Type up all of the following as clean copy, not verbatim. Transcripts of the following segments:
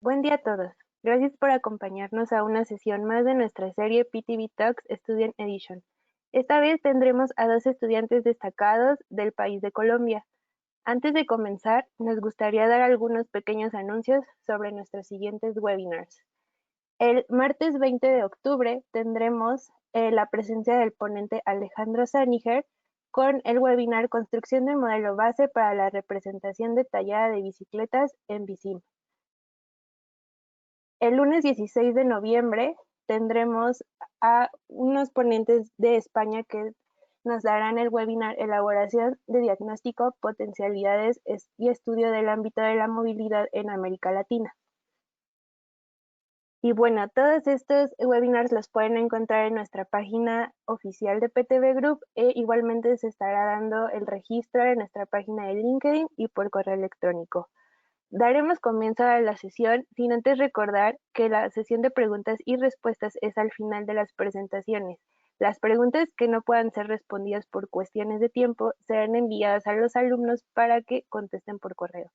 Buen día a todos. Gracias por acompañarnos a una sesión más de nuestra serie PTV Talks Student Edition. Esta vez tendremos a dos estudiantes destacados del país de Colombia. Antes de comenzar, nos gustaría dar algunos pequeños anuncios sobre nuestros siguientes webinars. El martes 20 de octubre tendremos la presencia del ponente Alejandro Zaniger con el webinar Construcción del modelo base para la representación detallada de bicicletas en BICIM. El lunes 16 de noviembre tendremos a unos ponentes de España que nos darán el webinar Elaboración de diagnóstico, potencialidades y estudio del ámbito de la movilidad en América Latina. Y bueno, todos estos webinars los pueden encontrar en nuestra página oficial de PTV Group e igualmente se estará dando el registro en nuestra página de LinkedIn y por correo electrónico. Daremos comienzo a la sesión sin antes recordar que la sesión de preguntas y respuestas es al final de las presentaciones. Las preguntas que no puedan ser respondidas por cuestiones de tiempo serán enviadas a los alumnos para que contesten por correo.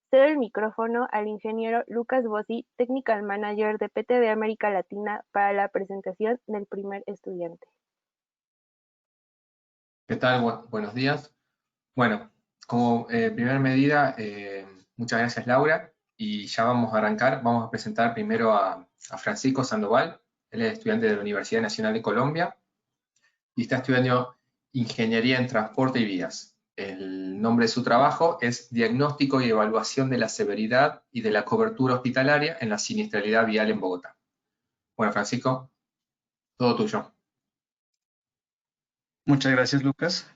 Cedo el micrófono al ingeniero Lucas Bossi, Technical Manager de PTV América Latina, para la presentación del primer estudiante. ¿Qué tal? Buenos días. Bueno, como primera medida, muchas gracias Laura, y ya vamos a arrancar. Vamos a presentar primero a Francisco Sandoval. Él es estudiante de la Universidad Nacional de Colombia y está estudiando Ingeniería en Transporte y Vías. El nombre de su trabajo es Diagnóstico y Evaluación de la Severidad y de la Cobertura Hospitalaria en la Siniestralidad Vial en Bogotá. Bueno, Francisco, todo tuyo. Muchas gracias, Lucas.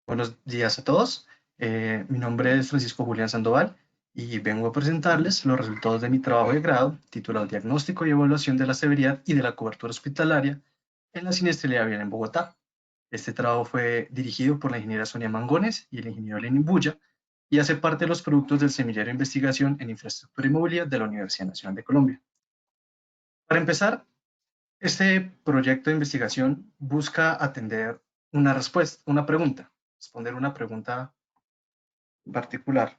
Buenos días a todos. Mi nombre es Francisco Julián Sandoval y vengo a presentarles los resultados de mi trabajo de grado titulado Diagnóstico y Evaluación de la Severidad y de la Cobertura Hospitalaria en la Siniestralidad Vial en Bogotá. Este trabajo fue dirigido por la ingeniera Sonia Mangones y el ingeniero Lenin Bulla y hace parte de los productos del Semillero de Investigación en Infraestructura y Movilidad de la Universidad Nacional de Colombia. Para empezar, este proyecto de investigación busca atender una pregunta, responder una pregunta particular,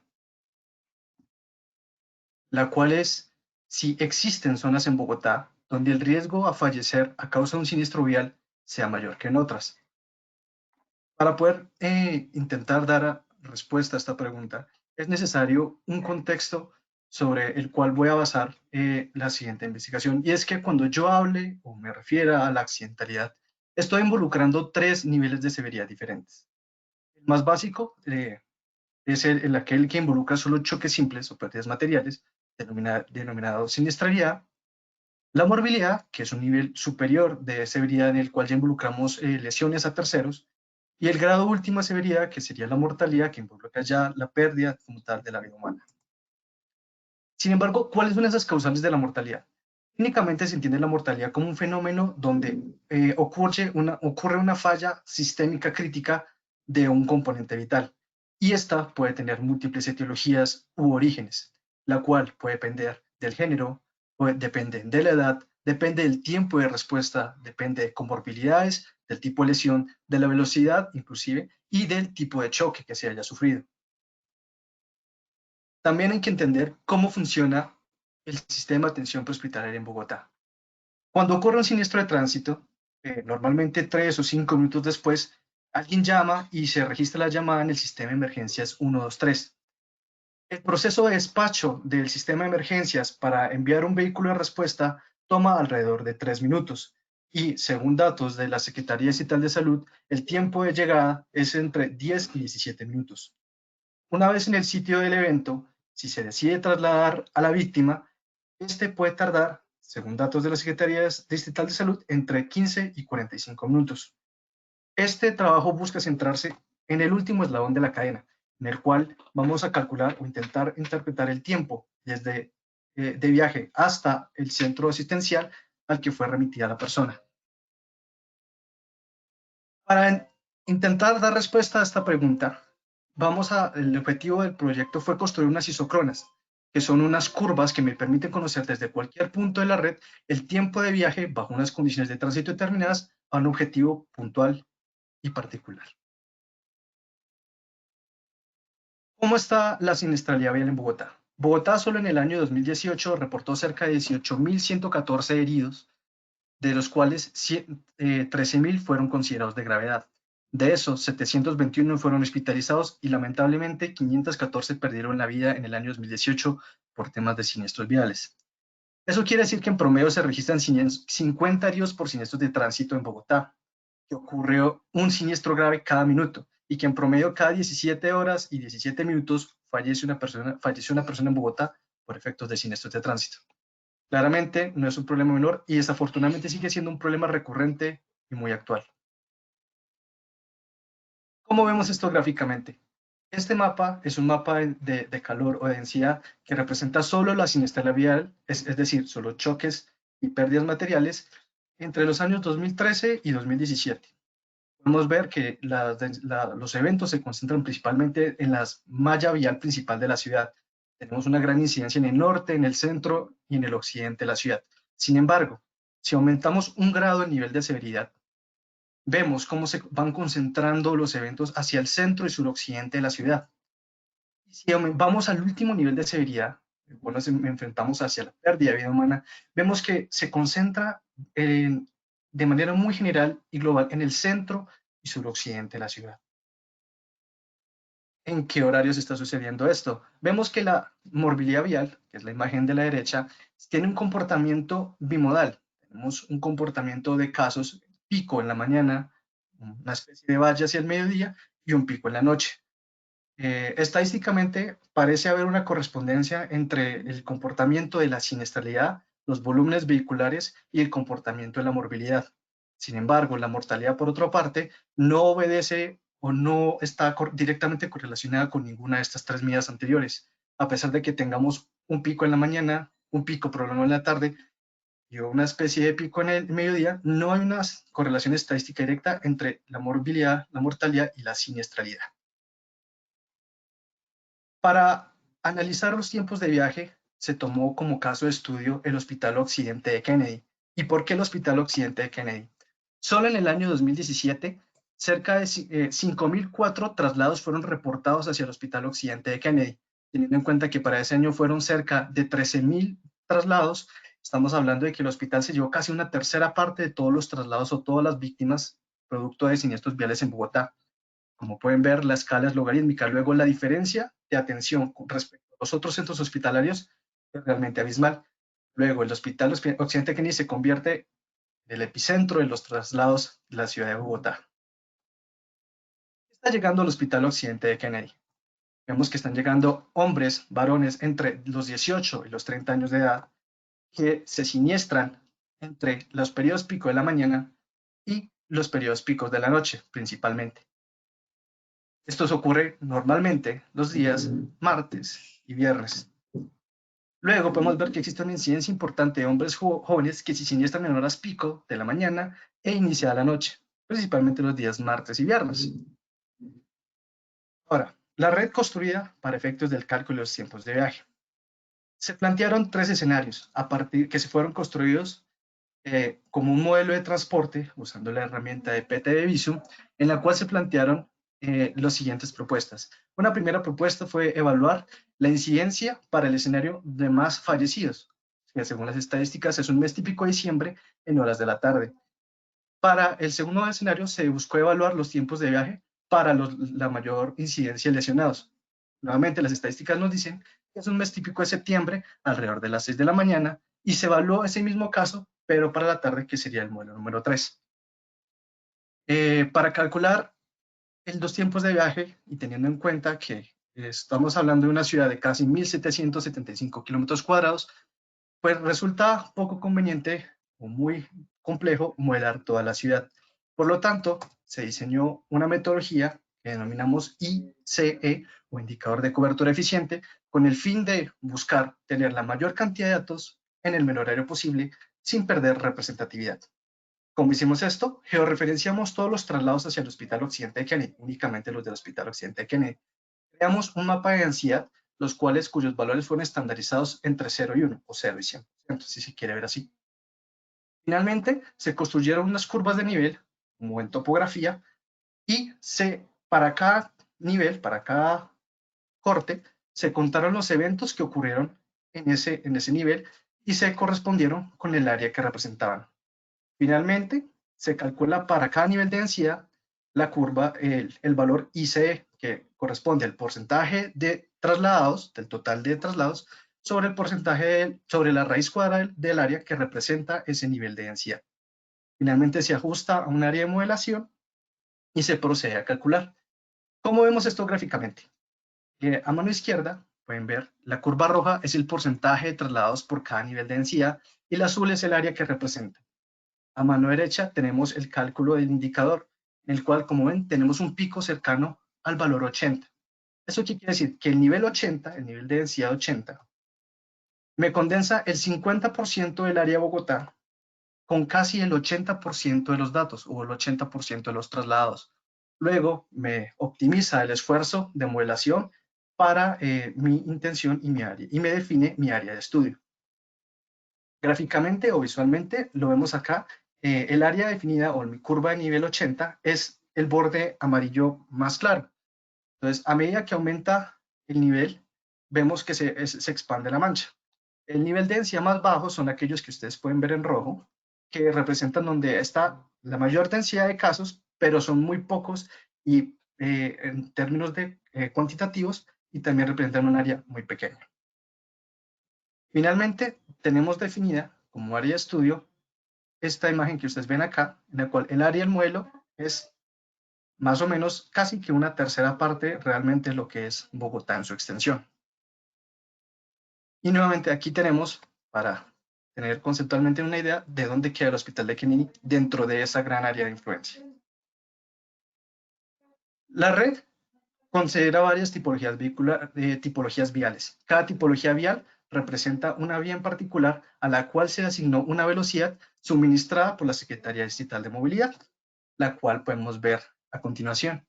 la cual es si existen zonas en Bogotá donde el riesgo a fallecer a causa de un siniestro vial sea mayor que en otras. Para poder intentar dar respuesta a esta pregunta, es necesario un contexto sobre el cual voy a basar la siguiente investigación. Y es que cuando yo hable o me refiera a la accidentalidad, estoy involucrando tres niveles de severidad diferentes. El más básico es aquel que involucra solo choques simples o pérdidas materiales, denominado siniestralidad. La morbilidad, que es un nivel superior de severidad en el cual ya involucramos lesiones a terceros, y el grado último de severidad, que sería la mortalidad, que involucra ya la pérdida como tal de la vida humana. Sin embargo, ¿cuáles son esas causales de la mortalidad? Técnicamente se entiende la mortalidad como un fenómeno donde ocurre una falla sistémica crítica de un componente vital, y esta puede tener múltiples etiologías u orígenes, la cual puede depender del género, depende de la edad, depende del tiempo de respuesta, depende de comorbilidades, del tipo de lesión, de la velocidad inclusive, y del tipo de choque que se haya sufrido. También hay que entender cómo funciona el sistema de atención prehospitalaria en Bogotá. Cuando ocurre un siniestro de tránsito, normalmente 3 o 5 minutos después, alguien llama y se registra la llamada en el sistema de emergencias 123. El proceso de despacho del sistema de emergencias para enviar un vehículo de respuesta toma alrededor de 3 minutos y, según datos de la Secretaría Estatal de Salud, el tiempo de llegada es entre 10 y 17 minutos. Una vez en el sitio del evento, si se decide trasladar a la víctima, este puede tardar, según datos de la Secretaría Distrital de Salud, entre 15 y 45 minutos. Este trabajo busca centrarse en el último eslabón de la cadena, en el cual vamos a calcular o intentar interpretar el tiempo desde de viaje hasta el centro asistencial al que fue remitida la persona. Para intentar dar respuesta a esta pregunta, el objetivo del proyecto fue construir unas isócronas, que son unas curvas que me permiten conocer desde cualquier punto de la red el tiempo de viaje bajo unas condiciones de tránsito determinadas a un objetivo puntual y particular. ¿Cómo está la siniestralidad vial en Bogotá? Bogotá solo en el año 2018 reportó cerca de 18.114 heridos, de los cuales 13.000 fueron considerados de gravedad. De esos, 721 fueron hospitalizados y lamentablemente 514 perdieron la vida en el año 2018 por temas de siniestros viales. Eso quiere decir que en promedio se registran 50 heridos por siniestros de tránsito en Bogotá, que ocurrió un siniestro grave cada minuto y que en promedio cada 17 horas y 17 minutos falleció una persona en Bogotá por efectos de siniestros de tránsito. Claramente no es un problema menor y desafortunadamente sigue siendo un problema recurrente y muy actual. ¿Cómo vemos esto gráficamente? Este mapa es un mapa de calor o densidad que representa solo la siniestralidad vial, es decir, solo choques y pérdidas materiales entre los años 2013 y 2017. Podemos ver que los eventos se concentran principalmente en la malla vial principal de la ciudad. Tenemos una gran incidencia en el norte, en el centro y en el occidente de la ciudad. Sin embargo, si aumentamos un grado el nivel de severidad, vemos cómo se van concentrando los eventos hacia el centro y suroccidente de la ciudad. Y si vamos al último nivel de severidad, cuando nos enfrentamos hacia la pérdida de vida humana, vemos que se concentra de manera muy general y global en el centro y suroccidente de la ciudad. ¿En qué horarios está sucediendo esto? Vemos que la morbilidad vial, que es la imagen de la derecha, tiene un comportamiento bimodal. Tenemos un comportamiento de casos, pico en la mañana, una especie de valle hacia el mediodía y un pico en la noche. Estadísticamente parece haber una correspondencia entre el comportamiento de la siniestralidad, los volúmenes vehiculares y el comportamiento de la morbilidad. Sin embargo, la mortalidad, por otra parte, no obedece o no está directamente correlacionada con ninguna de estas tres medidas anteriores, a pesar de que tengamos un pico en la mañana, un pico prolongado en la tarde y una especie de pico en el mediodía, no hay una correlación estadística directa entre la morbilidad, la mortalidad y la siniestralidad. Para analizar los tiempos de viaje, se tomó como caso de estudio el Hospital Occidente de Kennedy. ¿Y por qué el Hospital Occidente de Kennedy? Solo en el año 2017, cerca de 5.004 traslados fueron reportados hacia el Hospital Occidente de Kennedy. Teniendo en cuenta que para ese año fueron cerca de 13.000 traslados, estamos hablando de que el hospital se llevó casi una tercera parte de todos los traslados o todas las víctimas producto de siniestros viales en Bogotá. Como pueden ver, la escala es logarítmica. Luego, la diferencia de atención con respecto a los otros centros hospitalarios es realmente abismal. Luego, el Hospital Occidente de Kennedy se convierte en el epicentro de los traslados de la ciudad de Bogotá. Está llegando al Hospital Occidente de Kennedy. Vemos que están llegando hombres, varones, entre los 18 y los 30 años de edad, que se siniestran entre los periodos pico de la mañana y los periodos picos de la noche, principalmente. Esto ocurre normalmente los días martes y viernes. Luego podemos ver que existe una incidencia importante de hombres jóvenes que se siniestran en horas pico de la mañana e iniciada la noche, principalmente los días martes y viernes. Ahora, la red construida para efectos del cálculo de los tiempos de viaje. Se plantearon tres escenarios que se fueron construidos como un modelo de transporte usando la herramienta de PTV Visum, en la cual se plantearon las siguientes propuestas. Una primera propuesta fue evaluar la incidencia para el escenario de más fallecidos, que según las estadísticas es un mes típico de diciembre en horas de la tarde. Para el segundo escenario se buscó evaluar los tiempos de viaje para la mayor incidencia de lesionados. Nuevamente las estadísticas nos dicen que es un mes típico de septiembre alrededor de las 6 de la mañana y se evaluó ese mismo caso, pero para la tarde, que sería el modelo número 3. Para calcular los tiempos de viaje y teniendo en cuenta que estamos hablando de una ciudad de casi 1.775 kilómetros cuadrados, pues resulta poco conveniente o muy complejo modelar toda la ciudad. Por lo tanto, se diseñó una metodología que denominamos ICE o indicador de cobertura eficiente, con el fin de buscar tener la mayor cantidad de datos en el menor horario posible sin perder representatividad. ¿Cómo hicimos esto? Georreferenciamos todos los traslados hacia el Hospital Occidente de Kennedy, únicamente los del Hospital Occidente de Kennedy. Creamos un mapa de densidad, cuyos valores fueron estandarizados entre 0 y 1, o 0 y 100%, si se quiere ver así. Finalmente, se construyeron unas curvas de nivel, como en topografía, y para cada nivel, para cada corte, se contaron los eventos que ocurrieron en ese nivel y se correspondieron con el área que representaban. Finalmente, se calcula para cada nivel de densidad la curva, el valor ICE, que corresponde al porcentaje de trasladados, del total de traslados, sobre el porcentaje, sobre la raíz cuadrada del área que representa ese nivel de densidad. Finalmente se ajusta a un área de modelación y se procede a calcular. ¿Cómo vemos esto gráficamente? A mano izquierda pueden ver la curva roja es el porcentaje de trasladados por cada nivel de densidad y la azul es el área que representa. A mano derecha tenemos el cálculo del indicador, en el cual, como ven, tenemos un pico cercano al valor 80. ¿Eso qué quiere decir? Que el nivel 80, el nivel de densidad 80, me condensa el 50% del área de Bogotá con casi el 80% de los datos o el 80% de los trasladados. Luego me optimiza el esfuerzo de modelación para mi intención y mi área, y me define mi área de estudio. Gráficamente o visualmente lo vemos acá. El área definida o mi curva de nivel 80 es el borde amarillo más claro. Entonces, a medida que aumenta el nivel, vemos que se expande la mancha. El nivel de densidad más bajo son aquellos que ustedes pueden ver en rojo, que representan donde está la mayor densidad de casos, pero son muy pocos y en términos de cuantitativos, y también representan un área muy pequeña. Finalmente, tenemos definida como área de estudio esta imagen que ustedes ven acá, en la cual el área del modelo es más o menos casi que una tercera parte realmente lo que es Bogotá en su extensión. Y nuevamente aquí tenemos, para tener conceptualmente una idea de dónde queda el Hospital de Kennedy dentro de esa gran área de influencia. La red considera varias tipologías viales. Cada tipología vial representa una vía en particular a la cual se asignó una velocidad suministrada por la Secretaría Distrital de Movilidad, la cual podemos ver a continuación.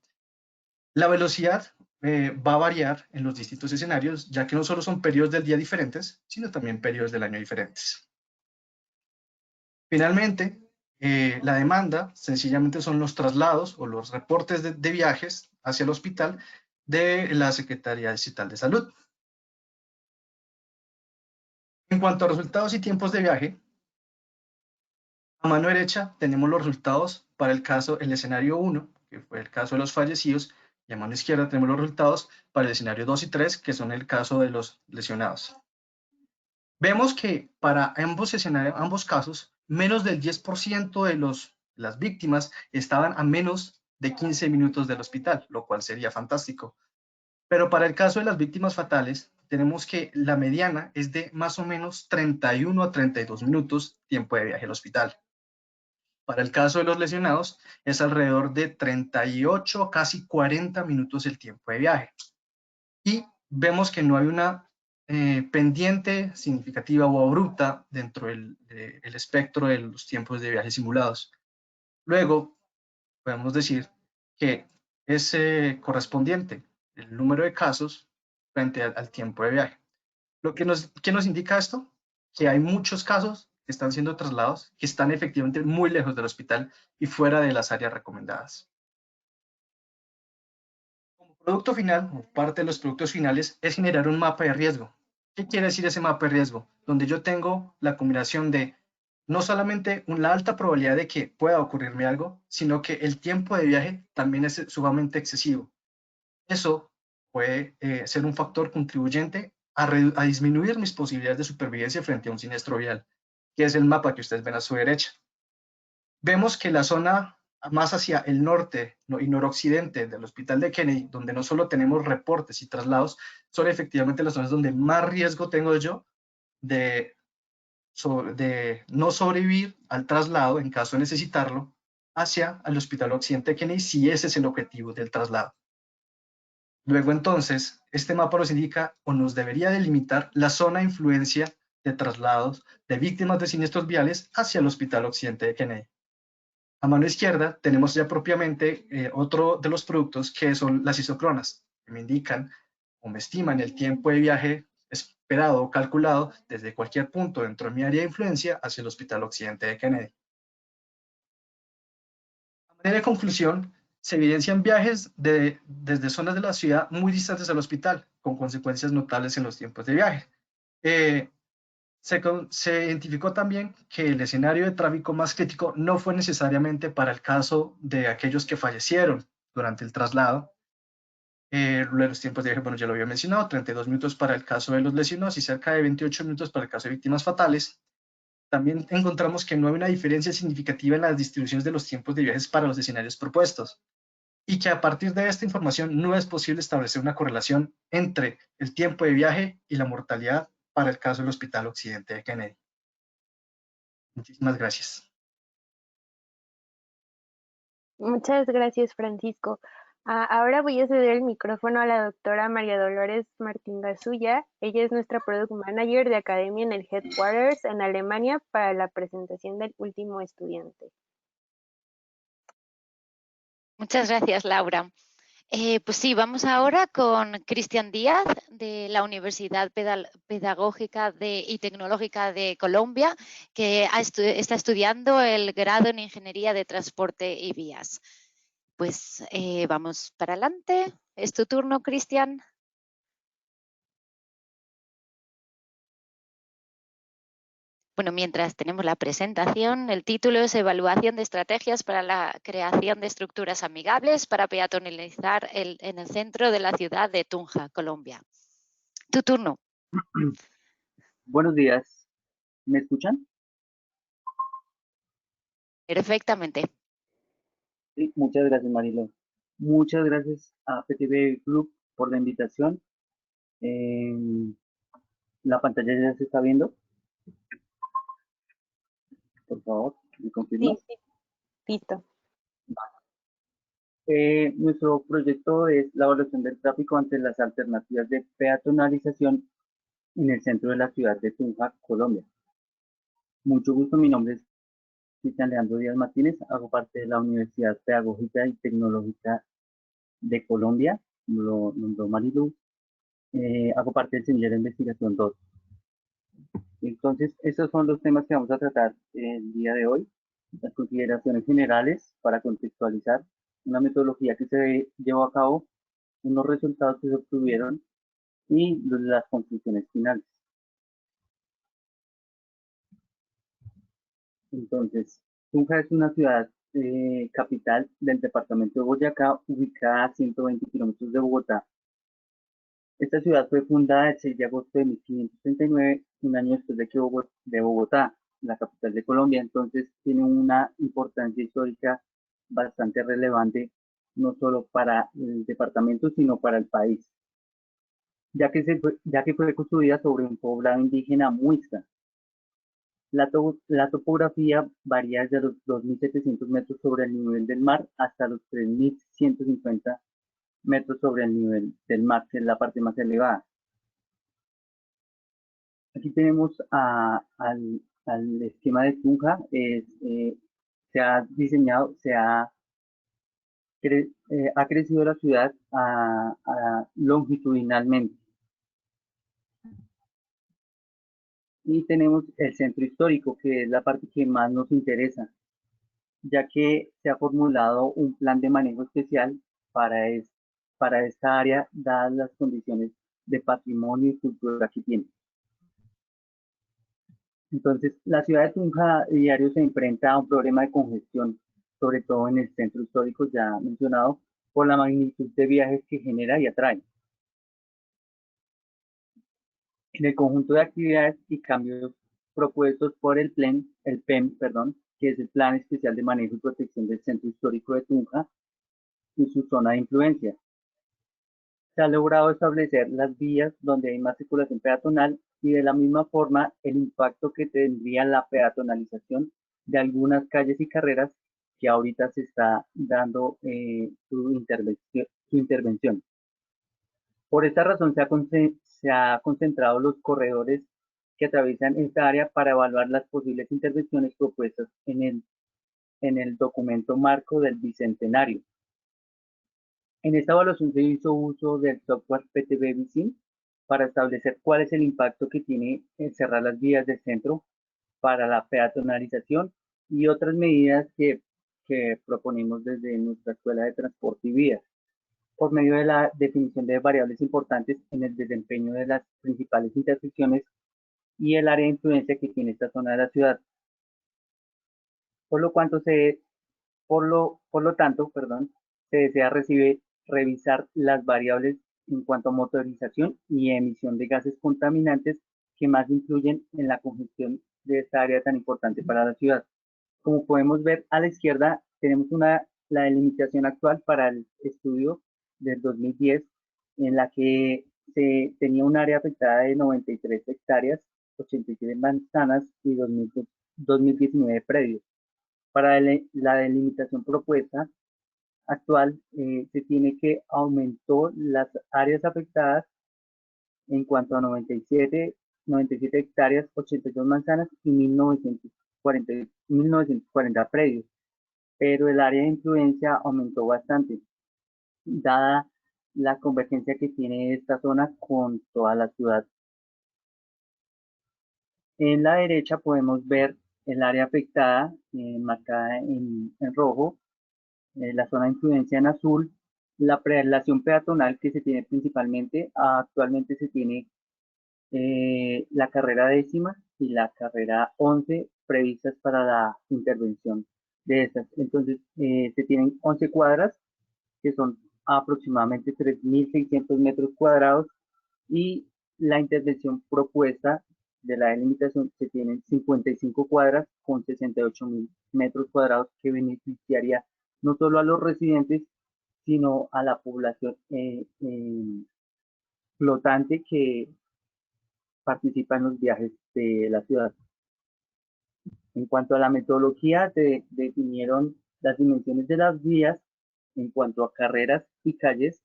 La velocidad va a variar en los distintos escenarios, ya que no solo son periodos del día diferentes, sino también periodos del año diferentes. Finalmente, la demanda sencillamente son los traslados o los reportes de viajes hacia el hospital de la Secretaría Distrital de Salud. En cuanto a resultados y tiempos de viaje, a mano derecha tenemos los resultados para el escenario 1, que fue el caso de los fallecidos, y a mano izquierda tenemos los resultados para el escenario 2 y 3, que son el caso de los lesionados. Vemos que para ambos casos, menos del 10% de las víctimas estaban a menos de 15 minutos del hospital, lo cual sería fantástico. Pero para el caso de las víctimas fatales, tenemos que la mediana es de más o menos 31 a 32 minutos tiempo de viaje al hospital. Para el caso de los lesionados, es alrededor de 38 a casi 40 minutos el tiempo de viaje. Y vemos que no hay una pendiente significativa o abrupta dentro del espectro de los tiempos de viaje simulados. Luego, podemos decir que es correspondiente el número de casos frente al tiempo de viaje. ¿Qué nos indica esto? Que hay muchos casos que están siendo trasladados, que están efectivamente muy lejos del hospital y fuera de las áreas recomendadas. Como producto final, o parte de los productos finales, es generar un mapa de riesgo. ¿Qué quiere decir ese mapa de riesgo? Donde yo tengo la combinación de no solamente la alta probabilidad de que pueda ocurrirme algo, sino que el tiempo de viaje también es sumamente excesivo. Eso puede ser un factor contribuyente a disminuir mis posibilidades de supervivencia frente a un siniestro vial, que es el mapa que ustedes ven a su derecha. Vemos que la zona más hacia el norte y noroccidente del Hospital de Kennedy, donde no solo tenemos reportes y traslados, son efectivamente las zonas donde más riesgo tengo yo de no sobrevivir al traslado en caso de necesitarlo hacia el Hospital Occidente de Kennedy, si ese es el objetivo del traslado. Luego entonces, este mapa nos indica o nos debería delimitar la zona de influencia de traslados de víctimas de siniestros viales hacia el Hospital Occidente de Kennedy. A mano izquierda tenemos ya propiamente otro de los productos que son las isocronas, que me indican o me estiman el tiempo de viaje esperado o calculado desde cualquier punto dentro de mi área de influencia hacia el Hospital Occidente de Kennedy. A manera de conclusión, se evidencian viajes desde zonas de la ciudad muy distantes al hospital, con consecuencias notables en los tiempos de viaje. Se identificó también que el escenario de tráfico más crítico no fue necesariamente para el caso de aquellos que fallecieron durante el traslado. Los tiempos de viaje, bueno, ya lo había mencionado, 32 minutos para el caso de los lesionados y cerca de 28 minutos para el caso de víctimas fatales. También encontramos que no hay una diferencia significativa en las distribuciones de los tiempos de viajes para los escenarios propuestos y que a partir de esta información no es posible establecer una correlación entre el tiempo de viaje y la mortalidad para el caso del Hospital Occidente de Kennedy. Muchísimas gracias. Muchas gracias, Francisco. Ahora voy a ceder el micrófono a la doctora María Dolores Martín Gasulla. Ella es nuestra Product Manager de Academia en el Headquarters en Alemania para la presentación del último estudiante. Muchas gracias, Laura. Pues sí, vamos ahora con Cristian Díaz de la Universidad Pedagógica y Tecnológica de Colombia, que está estudiando el grado en Ingeniería de Transporte y Vías. Pues vamos para adelante. Es tu turno, Cristian. Bueno, mientras tenemos la presentación, el título es Evaluación de estrategias para la creación de estructuras amigables para peatonalizar en el centro de la ciudad de Tunja, Colombia. Tu turno. Buenos días. ¿Me escuchan? Perfectamente. Sí, muchas gracias, Marilo. Muchas gracias a PTV Group por la invitación. La pantalla ya se está viendo. Por favor, ¿me confirma? Sí, listo. Nuestro proyecto es la evaluación del tráfico ante las alternativas de peatonalización en el centro de la ciudad de Tunja, Colombia. Mucho gusto, mi nombre es Cristian Leandro Díaz Martínez, hago parte de la Universidad Pedagógica y Tecnológica de Colombia, lo nombró Marilu. Hago parte del semillero de investigación 2. Entonces, estos son los temas que vamos a tratar el día de hoy. Las consideraciones generales para contextualizar una metodología que se llevó a cabo, unos resultados que se obtuvieron y las conclusiones finales. Entonces, Tunja es una ciudad capital del departamento de Boyacá, ubicada a 120 kilómetros de Bogotá. Esta ciudad fue fundada el 6 de agosto de 1539, un año después de Bogotá, la capital de Colombia. Entonces tiene una importancia histórica bastante relevante, no solo para el departamento, sino para el país, ya que fue construida sobre un poblado indígena muisca. La topografía varía desde los 2.700 metros sobre el nivel del mar hasta los 3.150 metros sobre el nivel del mar, que es la parte más elevada. Aquí tenemos al esquema de Tunja. Se ha diseñado, ha crecido la ciudad longitudinalmente. Y tenemos el centro histórico, que es la parte que más nos interesa, ya que se ha formulado un plan de manejo especial para esta área, dadas las condiciones de patrimonio y cultura que tiene. Entonces, la ciudad de Tunja a diario se enfrenta a un problema de congestión, sobre todo en el centro histórico ya mencionado, por la magnitud de viajes que genera y atrae. En el conjunto de actividades y cambios propuestos por el PEM, que es el Plan Especial de Manejo y Protección del Centro Histórico de Tunja y su zona de influencia, se ha logrado establecer las vías donde hay más circulación peatonal y de la misma forma el impacto que tendría la peatonalización de algunas calles y carreras que ahorita se está dando su intervención. Por esta razón se ha concentrado los corredores que atraviesan esta área para evaluar las posibles intervenciones propuestas en el documento marco del Bicentenario. En esta evaluación se hizo uso del software PTV Visin para establecer cuál es el impacto que tiene cerrar las vías del centro para la peatonalización y otras medidas que que proponemos desde nuestra Escuela de Transporte y Vías, por medio de la definición de variables importantes en el desempeño de las principales intersecciones y el área de influencia que tiene esta zona de la ciudad. Por lo tanto, se desea revisar las variables en cuanto a motorización y emisión de gases contaminantes que más influyen en la congestión de esta área tan importante para la ciudad. Como podemos ver a la izquierda, tenemos la delimitación actual para el estudio del 2010, en la que se tenía un área afectada de 93 hectáreas, 87 manzanas y 2019 predios. Para la delimitación propuesta actual, se tiene que aumentó las áreas afectadas en cuanto a 97 hectáreas, 82 manzanas y 1940 predios, pero el área de influencia aumentó bastante, dada la convergencia que tiene esta zona con toda la ciudad. En la derecha podemos ver el área afectada, marcada en rojo, la zona de influencia en azul, la prelación peatonal que se tiene principalmente. Actualmente se tiene la carrera 10ª y la carrera 11 previstas para la intervención de estas. Entonces, se tienen 11 cuadras, que son aproximadamente 3.600 metros cuadrados, y la intervención propuesta de la delimitación se tienen 55 cuadras con 68.000 metros cuadrados, que beneficiaría no solo a los residentes, sino a la población flotante que participa en los viajes de la ciudad. En cuanto a la metodología, se definieron las dimensiones de las vías en cuanto a carreras y calles,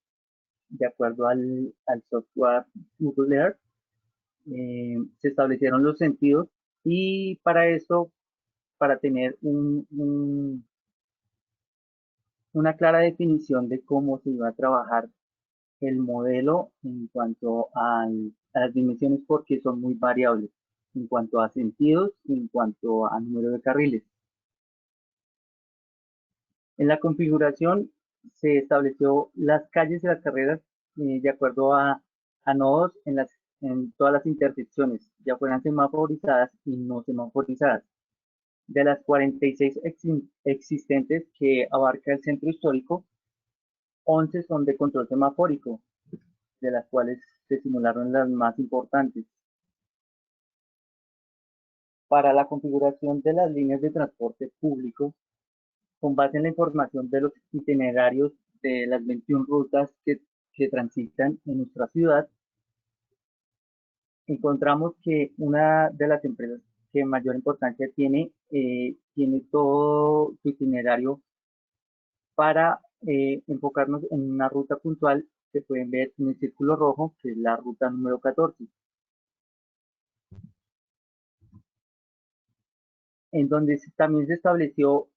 de acuerdo al software Google Earth. Se establecieron los sentidos, y para eso, para tener una clara definición de cómo se iba a trabajar el modelo en cuanto a las dimensiones, porque son muy variables en cuanto a sentidos y en cuanto a número de carriles. En la configuración se estableció las calles y las carreras de acuerdo a nodos en todas las intersecciones, ya fueran semaforizadas y no semaforizadas. De las 46 existentes que abarca el centro histórico, 11 son de control semafórico, de las cuales se simularon las más importantes. Para la configuración de las líneas de transporte público, con base en la información de los itinerarios de las 21 rutas que transitan en nuestra ciudad, encontramos que una de las empresas que mayor importancia tiene todo su itinerario para enfocarnos en una ruta puntual que pueden ver en el círculo rojo, que es la ruta número 14. En donde también se estableció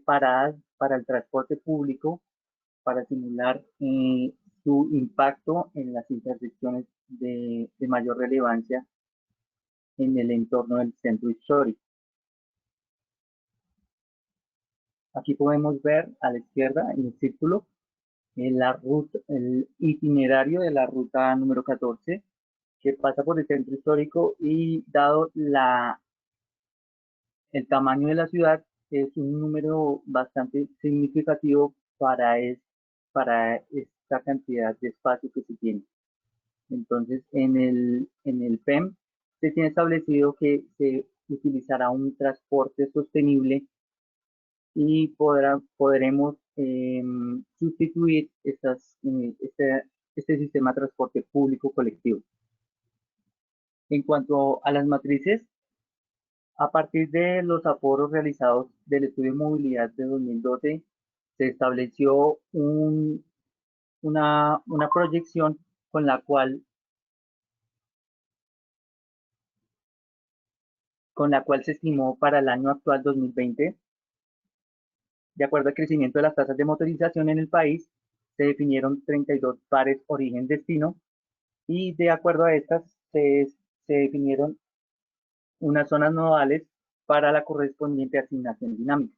paradas para el transporte público para simular su impacto en las intersecciones de mayor relevancia en el entorno del centro histórico. Aquí podemos ver a la izquierda, en el círculo, el itinerario de la ruta número 14, que pasa por el centro histórico, y dado el tamaño de la ciudad, es un número bastante significativo para esta cantidad de espacio que se tiene. Entonces, en el PEM se tiene establecido que se utilizará un transporte sostenible, y podremos sustituir este sistema de transporte público colectivo. En cuanto a las matrices, a partir de los aforos realizados del estudio de movilidad de 2012, se estableció una proyección con la cual se estimó para el año actual 2020. De acuerdo al crecimiento de las tasas de motorización en el país, se definieron 32 pares origen-destino, y de acuerdo a estas se definieron unas zonas nodales para la correspondiente asignación dinámica.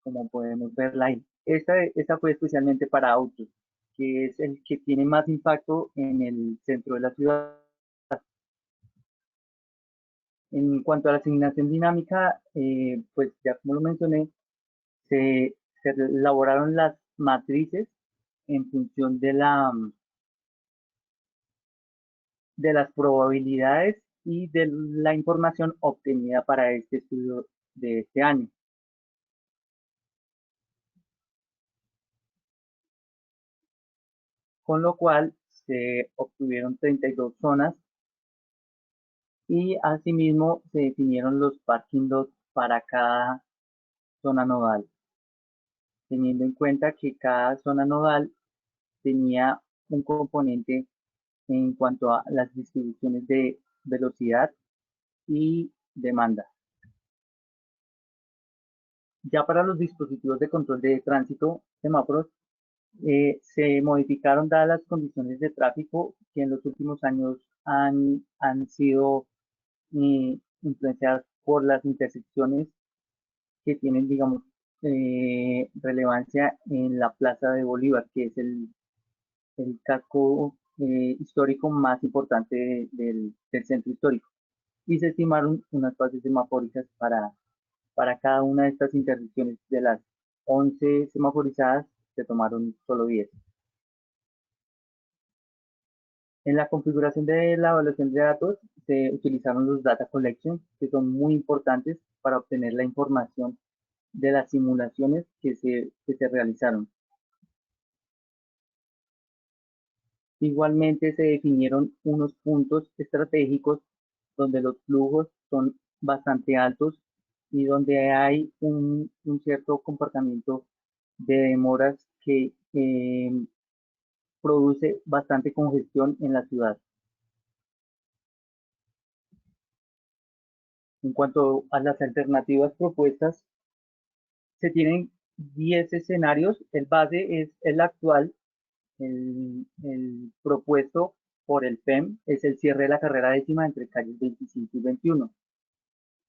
como podemos verla ahí. Esta fue especialmente para autos, que es el que tiene más impacto en el centro de la ciudad. En cuanto a la asignación dinámica, pues ya como lo mencioné, se elaboraron las matrices en función de las probabilidades y de la información obtenida para este estudio de este año. Con lo cual se obtuvieron 32 zonas y asimismo se definieron los parking lots para cada zona nodal, teniendo en cuenta que cada zona nodal tenía un componente en cuanto a las distribuciones de velocidad y demanda. Ya para los dispositivos de control de tránsito, semáforos, se modificaron dadas las condiciones de tráfico que en los últimos años han sido influenciadas por las intersecciones que tienen, digamos, relevancia en la Plaza de Bolívar, que es el casco histórico más importante del centro histórico. Y se estimaron unas fases semafóricas para cada una de estas intersecciones. De las 11 semaforizadas, se tomaron solo 10. En la configuración de la evaluación de datos se utilizaron los data collection, que son muy importantes para obtener la información de las simulaciones que se realizaron. Igualmente se definieron unos puntos estratégicos donde los flujos son bastante altos y donde hay un cierto comportamiento de demoras que produce bastante congestión en la ciudad. En cuanto a las alternativas propuestas, se tienen 10 escenarios. El base es el actual, el propuesto por el PEM, es el cierre de la carrera décima entre calles 25 y 21.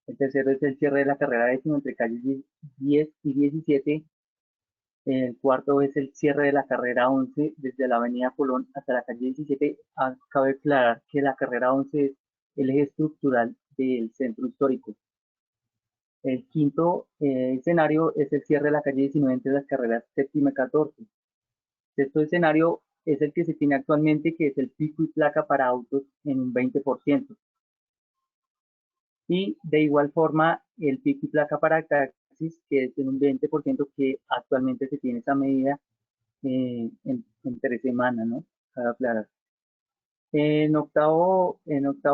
El tercero es el cierre de la carrera décima entre calles 10 y 17. El cuarto es el cierre de la carrera 11 desde la avenida Colón hasta la calle 17. Cabe aclarar que la carrera 11 es el eje estructural del centro histórico. El quinto escenario es el cierre de la calle 19 entre las carreras séptima y 14. Sexto escenario es el que se tiene actualmente, que es el pico y placa para autos en un 20%. Y de igual forma, el pico y placa para taxis, que es en un 20%, que actualmente se tiene esa medida en 3 semanas, ¿no? Cabe aclarar. En octavo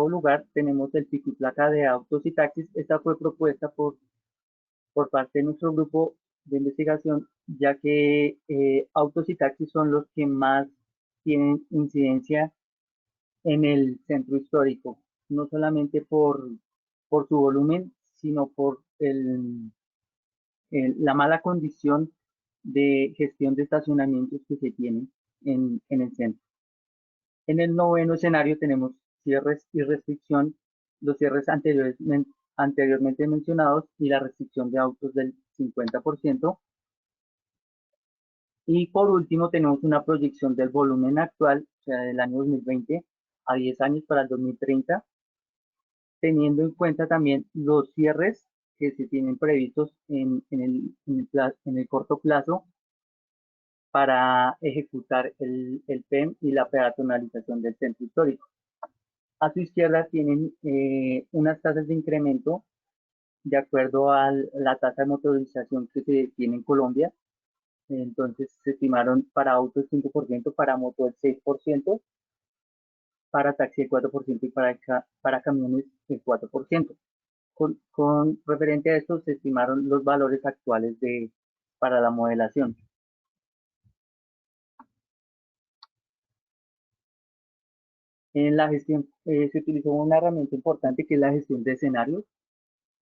lugar tenemos el pico y placa de autos y taxis. Esta fue propuesta por parte de nuestro grupo de investigación, ya que autos y taxis son los que más tienen incidencia en el centro histórico, no solamente por su volumen, sino por la mala condición de gestión de estacionamientos que se tienen en el centro. En el noveno escenario tenemos cierres y restricción, los cierres anteriormente mencionados y la restricción de autos del 50%. Y por último tenemos una proyección del volumen actual, o sea, del año 2020 a 10 años para el 2030, teniendo en cuenta también los cierres que se tienen previstos en el corto plazo para ejecutar el PEM y la peatonalización del centro histórico. A su izquierda tienen unas tasas de incremento de acuerdo a la tasa de motorización que se tiene en Colombia. Entonces se estimaron para autos 5%, para moto el 6%, para taxi el 4% y para camiones el 4%. Con referente a esto se estimaron los valores actuales para la modelación. En la gestión se utilizó una herramienta importante que es la gestión de escenarios,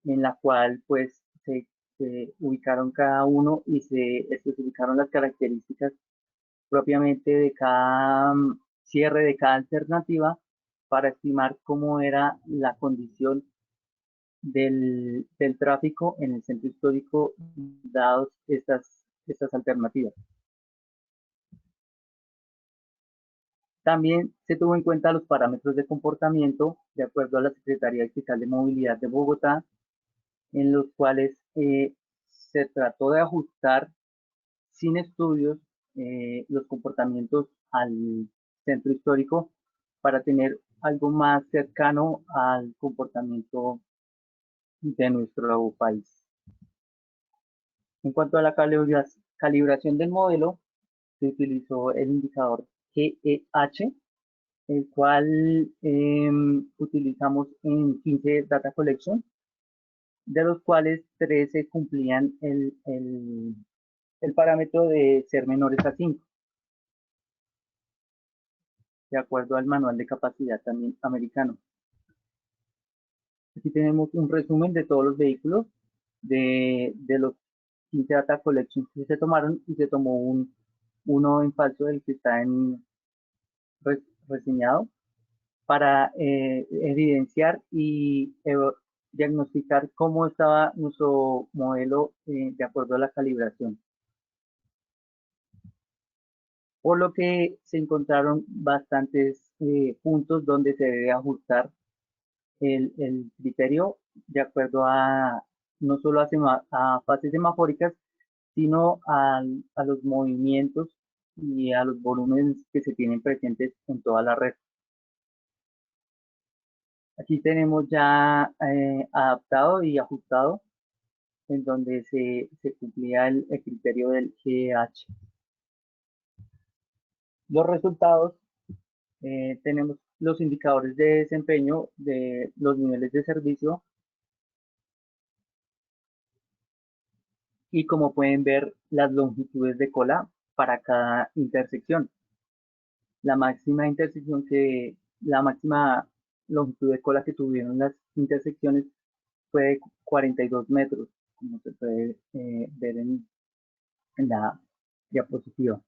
en la cual pues se ubicaron cada uno y se especificaron las características propiamente de cada cierre de cada alternativa para estimar cómo era la condición del tráfico en el centro histórico, dados estas alternativas. También se tuvo en cuenta los parámetros de comportamiento de acuerdo a la Secretaría Fiscal de Movilidad de Bogotá, en los cuales se trató de ajustar sin estudios los comportamientos al centro histórico para tener algo más cercano al comportamiento de nuestro país. En cuanto a la calibración del modelo, se utilizó el indicador GEH, el cual utilizamos en 15 data collection, de los cuales 13 cumplían el parámetro de ser menores a 5, de acuerdo al manual de capacidad también americano. Aquí tenemos un resumen de todos los vehículos, de los 15 data collections que se tomaron, y se tomó uno en falso del que está reseñado para evidenciar y diagnosticar cómo estaba nuestro modelo de acuerdo a la calibración. Por lo que se encontraron bastantes puntos donde se debe ajustar el criterio de acuerdo a no solo a fases semafóricas, sino a los movimientos y a los volúmenes que se tienen presentes en toda la red. Aquí tenemos ya adaptado y ajustado, en donde se cumplía el criterio del GH. Los resultados, tenemos los indicadores de desempeño de los niveles de servicio, y como pueden ver, las longitudes de cola para cada intersección. La máxima longitud de cola que tuvieron las intersecciones fue de 42 metros, como se puede ver en la diapositiva.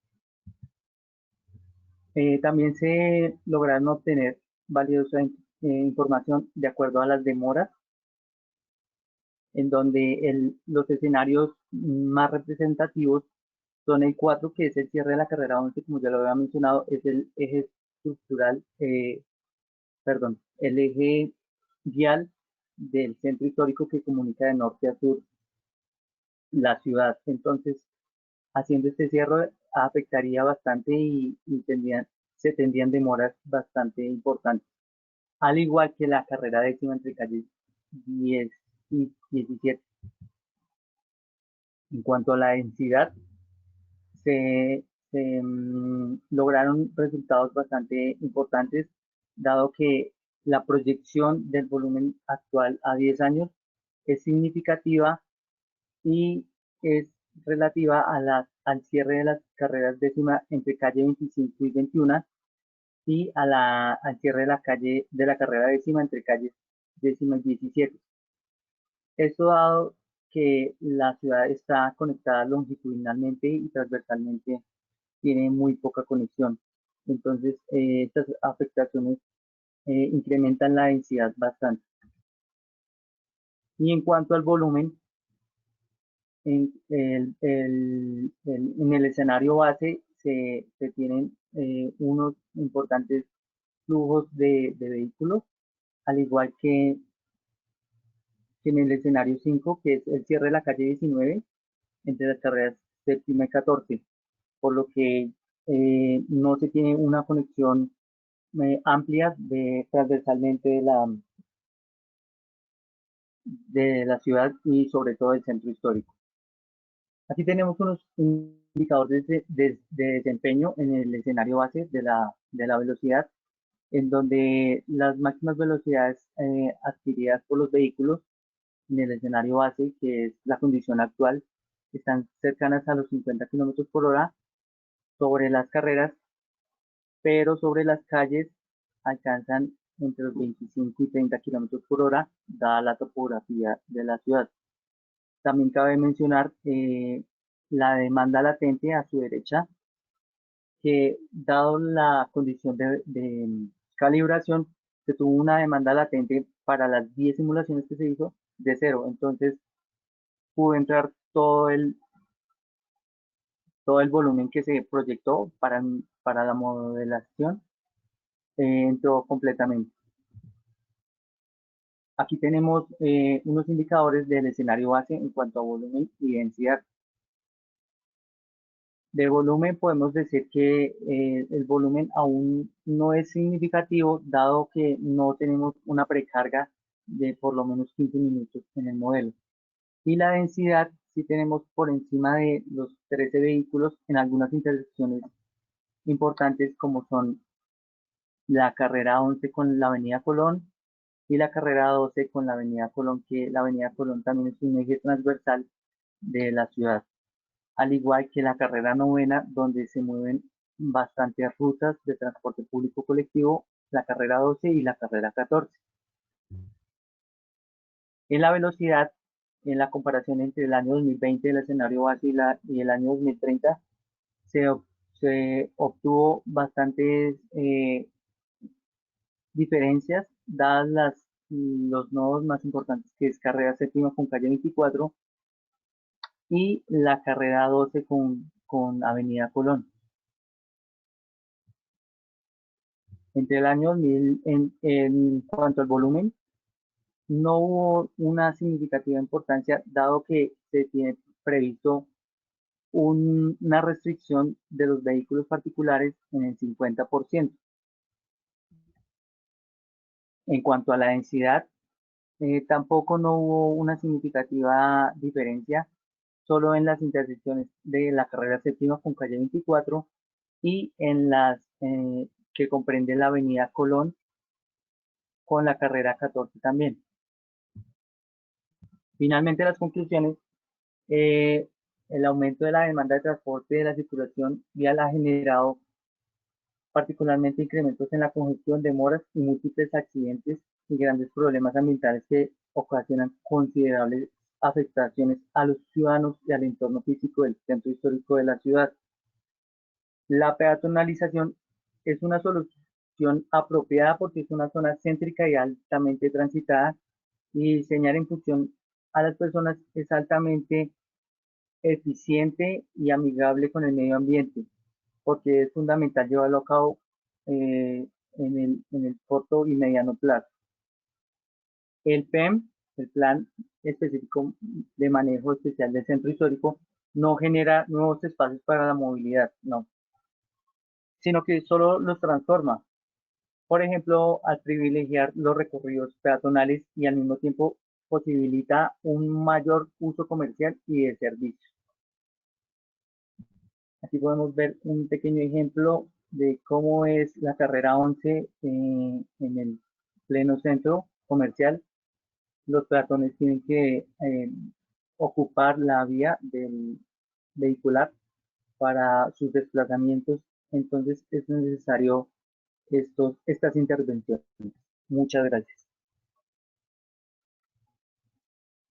También se lograron obtener valiosa información de acuerdo a las demoras, en donde los escenarios más representativos son el 4, que es el cierre de la carrera 11, como ya lo había mencionado, es el eje estructural, el eje vial del centro histórico que comunica de norte a sur la ciudad. Entonces, haciendo este cierre afectaría bastante y se tendrían demoras bastante importantes. Al igual que la carrera décima entre calles 10 y 17. En cuanto a la densidad, se lograron resultados bastante importantes, dado que la proyección del volumen actual a 10 años es significativa y es relativa al cierre de las carreras décima entre calle 25 y 21, y al cierre de la carrera décima entre calles décima y 17. Esto dado que la ciudad está conectada longitudinalmente y transversalmente, tiene muy poca conexión. Entonces, estas afectaciones incrementan la densidad bastante. Y en cuanto al volumen, en el escenario base se tienen unos importantes flujos de vehículos, al igual que en el escenario 5, que es el cierre de la calle 19 entre las carreras séptima y 14, por lo que no se tiene una conexión amplia transversalmente de la ciudad y sobre todo del centro histórico. Aquí tenemos unos indicadores de desempeño en el escenario base de la velocidad, en donde las máximas velocidades adquiridas por los vehículos en el escenario base, que es la condición actual, están cercanas a los 50 km por hora sobre las carreras, pero sobre las calles alcanzan entre los 25 y 30 km por hora, dada la topografía de la ciudad. También cabe mencionar la demanda latente a su derecha, que dado la condición de calibración, se tuvo una demanda latente para las 10 simulaciones que se hizo de cero. Entonces pudo entrar todo el volumen que se proyectó para la modelación, entró completamente. Aquí tenemos unos indicadores del escenario base en cuanto a volumen y densidad. De volumen podemos decir que el volumen aún no es significativo, dado que no tenemos una precarga de por lo menos 15 minutos en el modelo. Y la densidad sí tenemos por encima de los 13 vehículos en algunas intersecciones importantes, como son la carrera 11 con la avenida Colón y la carrera 12 con la avenida Colón, que la avenida Colón también es un eje transversal de la ciudad, al igual que la carrera 9, donde se mueven bastantes rutas de transporte público colectivo, la carrera 12 y la carrera 14. En la velocidad, en la comparación entre el año 2020 del escenario base y el año 2030, se obtuvo bastantes diferencias, dadas los nodos más importantes, que es carrera séptima con calle 24 y la carrera 12 con avenida Colón. Entre el año 2000, en cuanto al volumen, no hubo una significativa importancia, dado que se tiene previsto una restricción de los vehículos particulares en el 50%. En cuanto a la densidad, tampoco no hubo una significativa diferencia, solo en las intersecciones de la carrera séptima con calle 24 y en las que comprende la avenida Colón con la carrera 14 también. Finalmente, las conclusiones, el aumento de la demanda de transporte de la circulación vial ha generado particularmente incrementos en la congestión, demoras y múltiples accidentes y grandes problemas ambientales que ocasionan considerables afectaciones a los ciudadanos y al entorno físico del centro histórico de la ciudad. La peatonalización es una solución apropiada porque es una zona céntrica y altamente transitada, y diseñar en función a las personas es altamente eficiente y amigable con el medio ambiente, porque es fundamental llevarlo a cabo en el corto y mediano plazo. El PEM, el Plan Específico de Manejo Especial del Centro Histórico, no genera nuevos espacios para la movilidad, no, sino que solo los transforma. Por ejemplo, al privilegiar los recorridos peatonales y al mismo tiempo posibilita un mayor uso comercial y de servicio. Aquí podemos ver un pequeño ejemplo de cómo es la carrera 11 en el pleno centro comercial. Los peatones tienen que ocupar la vía del vehicular para sus desplazamientos, entonces es necesario estas intervenciones. Muchas gracias.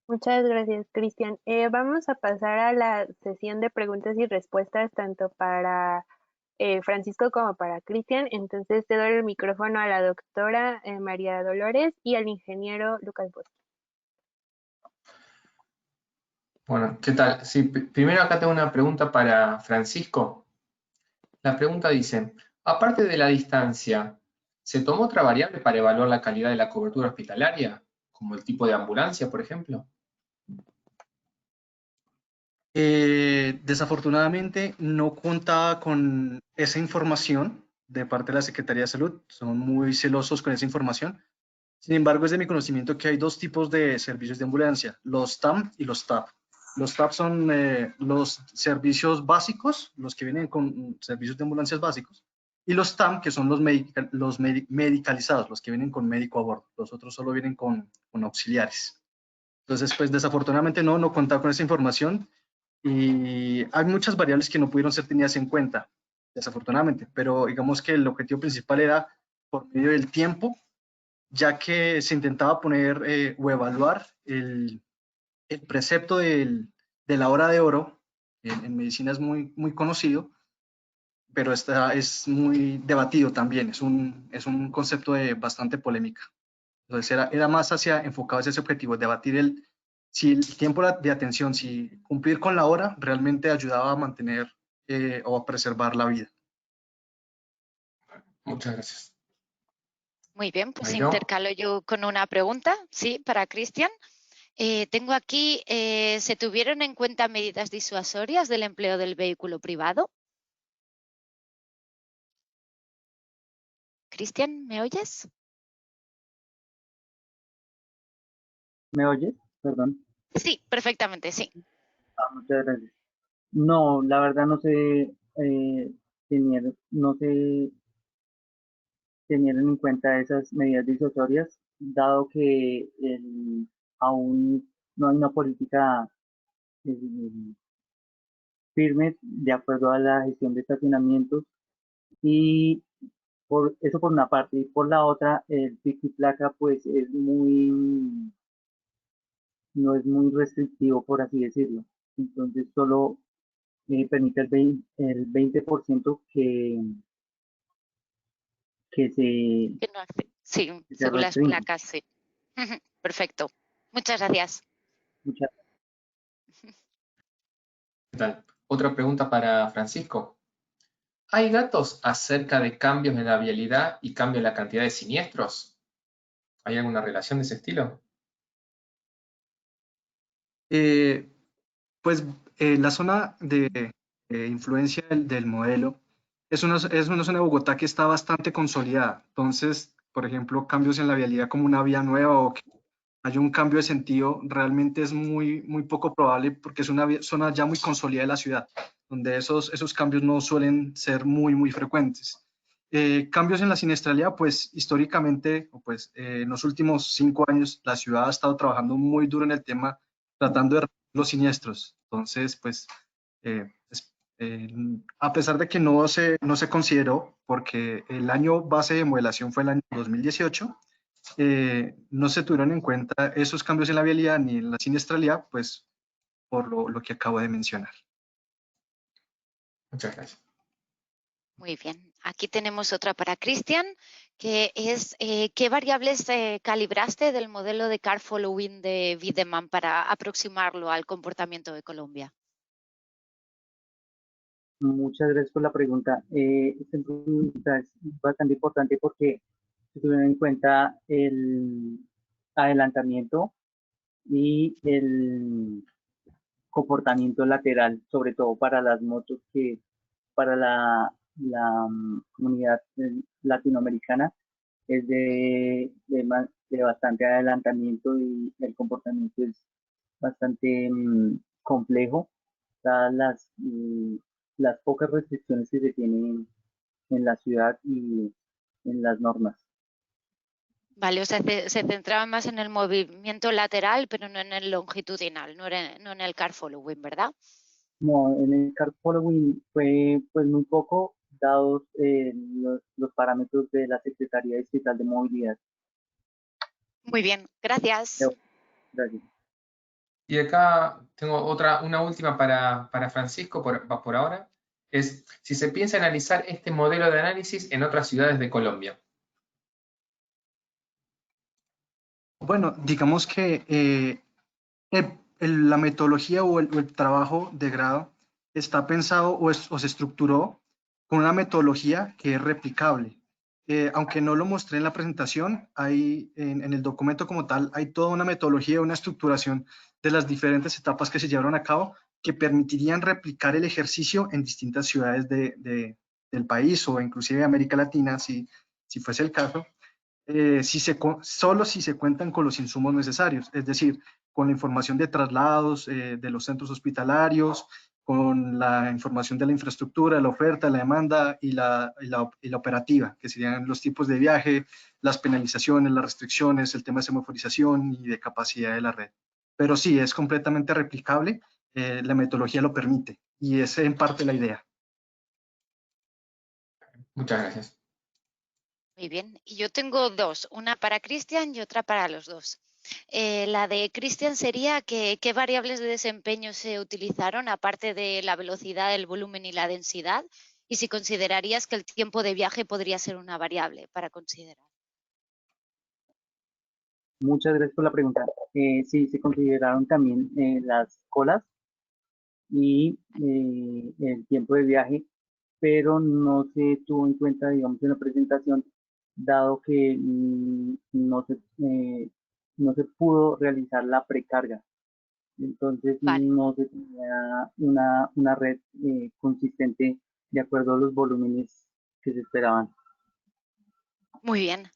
Muchas gracias, Cristian. Vamos a pasar a la sesión de preguntas y respuestas, tanto para Francisco como para Cristian. Entonces te doy el micrófono a la doctora María Dolores y al ingeniero Lucas Bosque. Bueno, ¿qué tal? Sí, primero acá tengo una pregunta para Francisco. La pregunta dice, aparte de la distancia, ¿se tomó otra variable para evaluar la calidad de la cobertura hospitalaria, como el tipo de ambulancia, por ejemplo? Desafortunadamente no contaba con esa información de parte de la Secretaría de Salud, son muy celosos con esa información. Sin embargo, es de mi conocimiento que hay dos tipos de servicios de ambulancia, los TAM y los TAP. Los TAP son los servicios básicos, los que vienen con servicios de ambulancias básicos, y los TAM, que son los medicalizados, los que vienen con médico a bordo. Los otros solo vienen con auxiliares. Entonces, pues desafortunadamente no contaba con esa información, y hay muchas variables que no pudieron ser tenidas en cuenta, desafortunadamente, pero digamos que el objetivo principal era por medio del tiempo, ya que se intentaba poner o evaluar el precepto de la hora de oro. En medicina es muy conocido, pero es muy debatido también, es un concepto de bastante polémica. Entonces era más enfocado hacia ese objetivo, debatir si el tiempo de atención, si cumplir con la hora realmente ayudaba a mantener o a preservar la vida. Muchas gracias. Muy bien, pues Ahí no. intercalo yo con una pregunta, sí, para Cristian. Tengo aquí, ¿se tuvieron en cuenta medidas disuasorias del empleo del vehículo privado? Cristian, ¿me oyes? ¿Me oyes? Perdón. Sí, perfectamente, sí. Muchas gracias. No, la verdad no se no se tenían en cuenta esas medidas disuasorias, dado que aún no hay una política eh, firme de acuerdo a la gestión de estacionamientos y por eso por una parte y por la otra el pico y placa pues no es muy restrictivo por así decirlo, entonces solo permite el 20% que se, Que no sí, que se según las restringe. placas, sí. Perfecto. Muchas gracias. Muchas ¿Qué tal? Otra pregunta para Francisco. ¿Hay datos acerca de cambios en la vialidad y cambio en la cantidad de siniestros? ¿Hay alguna relación de ese estilo? Pues la zona de influencia del modelo es una zona de Bogotá que está bastante consolidada. Entonces, por ejemplo, cambios en la vialidad como una vía nueva o que haya un cambio de sentido realmente es muy poco probable porque es una zona ya muy consolidada de la ciudad, donde esos cambios no suelen ser muy frecuentes. Cambios en la siniestralidad, pues históricamente, pues en los últimos 5 años, la ciudad ha estado trabajando muy duro en el tema, tratando de reducir los siniestros. Entonces, pues, a pesar de que no se consideró, porque el año base de modelación fue el año 2018, no se tuvieron en cuenta esos cambios en la vialidad ni en la siniestralidad, pues por lo que acabo de mencionar. Muchas gracias. Muy bien. Aquí tenemos otra para Cristian, que es ¿qué variables calibraste del modelo de car following de Wiedemann para aproximarlo al comportamiento de Colombia? Muchas gracias por la pregunta. Esta pregunta es bastante importante porque se tuvieron en cuenta el adelantamiento y el comportamiento lateral, sobre todo para las motos que para la comunidad latinoamericana es de bastante adelantamiento y el comportamiento es bastante complejo, dadas las pocas restricciones que se tienen en la ciudad y en las normas. Vale, o sea, se centraba más en el movimiento lateral, pero no en el longitudinal, no en el car following, ¿verdad? No, en el car following fue pues muy poco, dados los parámetros de la Secretaría Distrital de Movilidad. Muy bien, gracias. Gracias. Y acá tengo una última para Francisco por ahora. Es si se piensa analizar este modelo de análisis en otras ciudades de Colombia. Bueno, digamos que la metodología o el trabajo de grado está pensado o se estructuró con una metodología que es replicable. Aunque no lo mostré en la presentación, en el documento como tal hay toda una metodología, una estructuración de las diferentes etapas que se llevaron a cabo que permitirían replicar el ejercicio en distintas ciudades del país o inclusive de América Latina, si fuese el caso. Solo si se cuentan con los insumos necesarios, es decir, con la información de traslados de los centros hospitalarios, con la información de la infraestructura, la oferta, la demanda y la operativa, que serían los tipos de viaje, las penalizaciones, las restricciones, el tema de semaforización y de capacidad de la red. Pero sí, es completamente replicable, la metodología lo permite y es en parte la idea. Muchas gracias. Muy bien, y yo tengo dos, una para Cristian y otra para los dos. La de Cristian sería que qué variables de desempeño se utilizaron aparte de la velocidad, el volumen y la densidad, y si considerarías que el tiempo de viaje podría ser una variable para considerar. Muchas gracias por la pregunta. Sí, se consideraron también las colas y el tiempo de viaje, pero no se tuvo en cuenta, digamos, en la presentación, dado que no se pudo realizar la precarga. Entonces Vale, no se tenía una red consistente de acuerdo a los volúmenes que se esperaban. muy bien.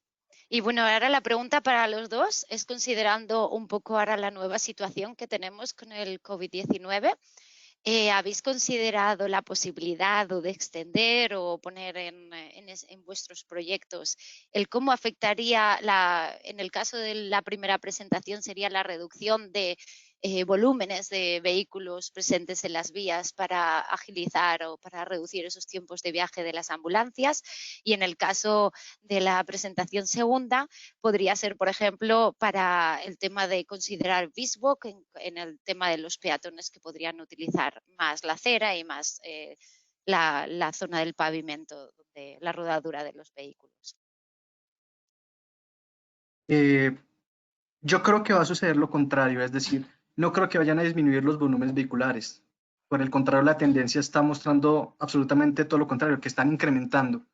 Y bueno, ahora la pregunta para los dos es, considerando un poco ahora la nueva situación que tenemos con el COVID-19, ¿habéis considerado la posibilidad o de extender o poner en vuestros proyectos el cómo afectaría, en el caso de la primera presentación, sería la reducción de volúmenes de vehículos presentes en las vías para agilizar o para reducir esos tiempos de viaje de las ambulancias? Y en el caso de la presentación segunda, podría ser, por ejemplo, para el tema de considerar Biswalk en el tema de los peatones que podrían utilizar más la acera y más la zona del pavimento, donde la rodadura de los vehículos. Yo creo que va a suceder lo contrario, es decir, no creo que vayan a disminuir los volúmenes vehiculares. Por el contrario, la tendencia está mostrando absolutamente todo lo contrario, que están incrementando.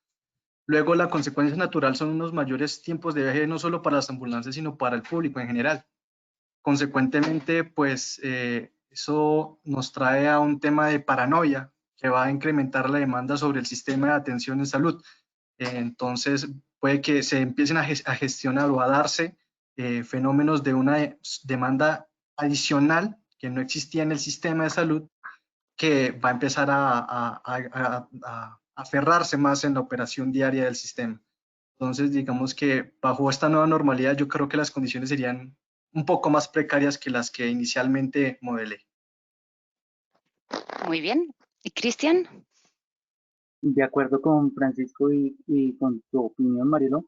Luego, la consecuencia natural son unos mayores tiempos de viaje, no solo para las ambulancias, sino para el público en general. Consecuentemente, pues eso nos trae a un tema de paranoia que va a incrementar la demanda sobre el sistema de atención en salud. Entonces, puede que se empiecen a gestionar o a darse fenómenos de una demanda adicional que no existía en el sistema de salud, que va a empezar a aferrarse más en la operación diaria del sistema. Entonces, digamos que bajo esta nueva normalidad, yo creo que las condiciones serían un poco más precarias que las que inicialmente modelé. Muy bien. ¿Y Cristian? De acuerdo con Francisco y con tu opinión, Marielo,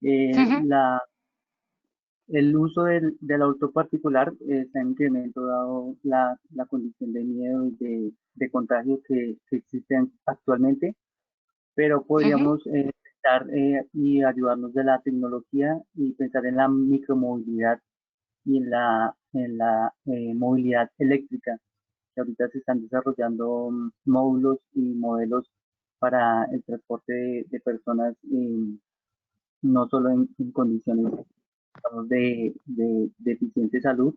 Uh-huh. el uso del auto particular está en incremento dado la condición de miedo y de contagio que existe actualmente, pero Uh-huh. podríamos pensar y ayudarnos de la tecnología y pensar en la micromovilidad y en la movilidad eléctrica, que ahorita se están desarrollando módulos y modelos para el transporte de personas, no solo en condiciones digamos, de deficiente salud,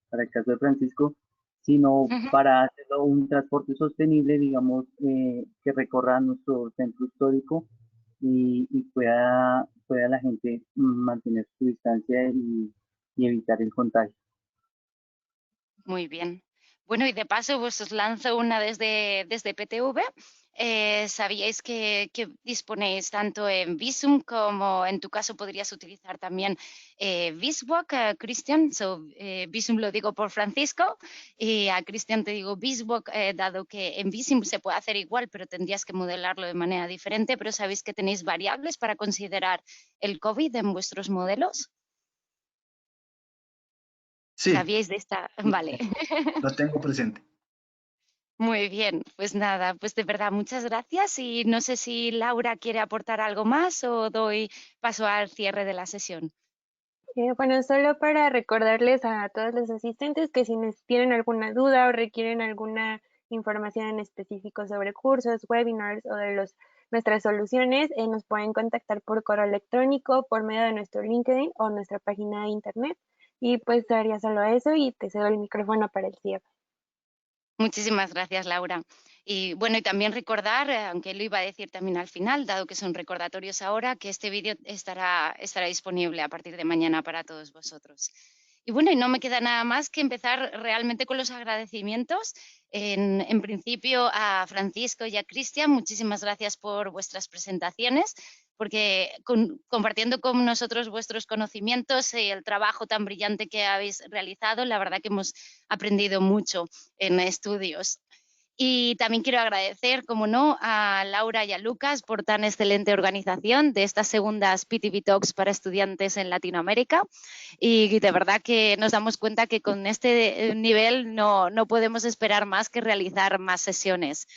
para el caso de Francisco, sino Uh-huh. para hacerlo un transporte sostenible, digamos, que recorra nuestro centro histórico y pueda la gente mantener su distancia y evitar el contagio. Muy bien. Bueno, y de paso, pues os lanzo una desde PTV. ¿Sabíais que disponéis tanto en Visum como en tu caso podrías utilizar también Biswalk, Cristian? Visum lo digo por Francisco y a Cristian te digo Biswalk, dado que en Visum se puede hacer igual, pero tendrías que modelarlo de manera diferente. Pero ¿sabéis que tenéis variables para considerar el COVID en vuestros modelos? Sí, ¿Sabíais de esta? Vale. lo tengo presente. Muy bien, pues nada, pues de verdad muchas gracias y no sé si Laura quiere aportar algo más o doy paso al cierre de la sesión. Bueno, solo para recordarles a todos los asistentes que si tienen alguna duda o requieren alguna información en específico sobre cursos, webinars o de nuestras soluciones, nos pueden contactar por correo electrónico, por medio de nuestro LinkedIn o nuestra página de internet. Y pues haría solo eso y te cedo el micrófono para el cierre. Muchísimas gracias, Laura. Y bueno, y también recordar, aunque lo iba a decir también al final, dado que son recordatorios ahora, que este vídeo estará disponible a partir de mañana para todos vosotros. Y bueno, y no me queda nada más que empezar realmente con los agradecimientos. En principio a Francisco y a Cristian, muchísimas gracias por vuestras presentaciones, porque compartiendo con nosotros vuestros conocimientos y el trabajo tan brillante que habéis realizado, la verdad que hemos aprendido mucho en estudios. Y también quiero agradecer, como no, a Laura y a Lucas por tan excelente organización de estas segundas PTV Talks para estudiantes en Latinoamérica. Y de verdad que nos damos cuenta que con este nivel no podemos esperar más que realizar más sesiones.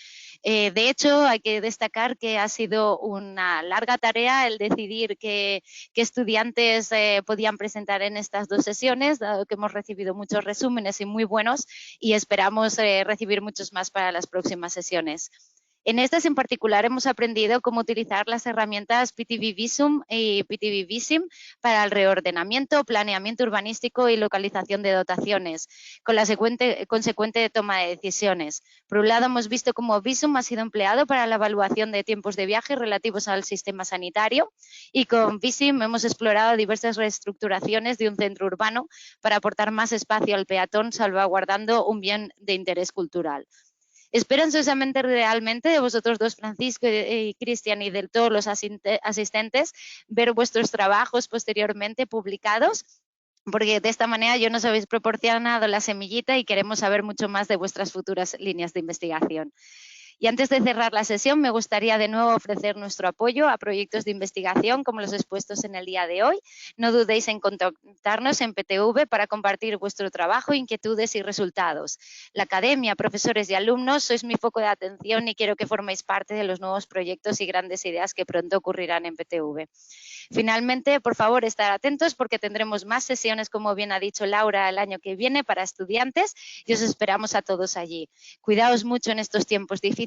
De hecho, hay que destacar que ha sido una larga tarea el decidir qué estudiantes podían presentar en estas 2 sesiones, dado que hemos recibido muchos resúmenes y muy buenos, y esperamos recibir muchos más para las próximas sesiones. En estas en particular hemos aprendido cómo utilizar las herramientas PTV Visum y PTV Visim para el reordenamiento, planeamiento urbanístico y localización de dotaciones, con la consecuente toma de decisiones. Por un lado, hemos visto cómo Visum ha sido empleado para la evaluación de tiempos de viaje relativos al sistema sanitario, y con Visim hemos explorado diversas reestructuraciones de un centro urbano para aportar más espacio al peatón, salvaguardando un bien de interés cultural. Espero ansiosamente realmente de vosotros dos, Francisco y Cristian, y de todos los asistentes, ver vuestros trabajos posteriormente publicados, porque de esta manera yo nos habéis proporcionado la semillita y queremos saber mucho más de vuestras futuras líneas de investigación. Y antes de cerrar la sesión, me gustaría de nuevo ofrecer nuestro apoyo a proyectos de investigación como los expuestos en el día de hoy. No dudéis en contactarnos en PTV para compartir vuestro trabajo, inquietudes y resultados. La academia, profesores y alumnos, sois mi foco de atención y quiero que forméis parte de los nuevos proyectos y grandes ideas que pronto ocurrirán en PTV. Finalmente, por favor, estar atentos porque tendremos más sesiones, como bien ha dicho Laura, el año que viene para estudiantes y os esperamos a todos allí. Cuidaos mucho en estos tiempos difíciles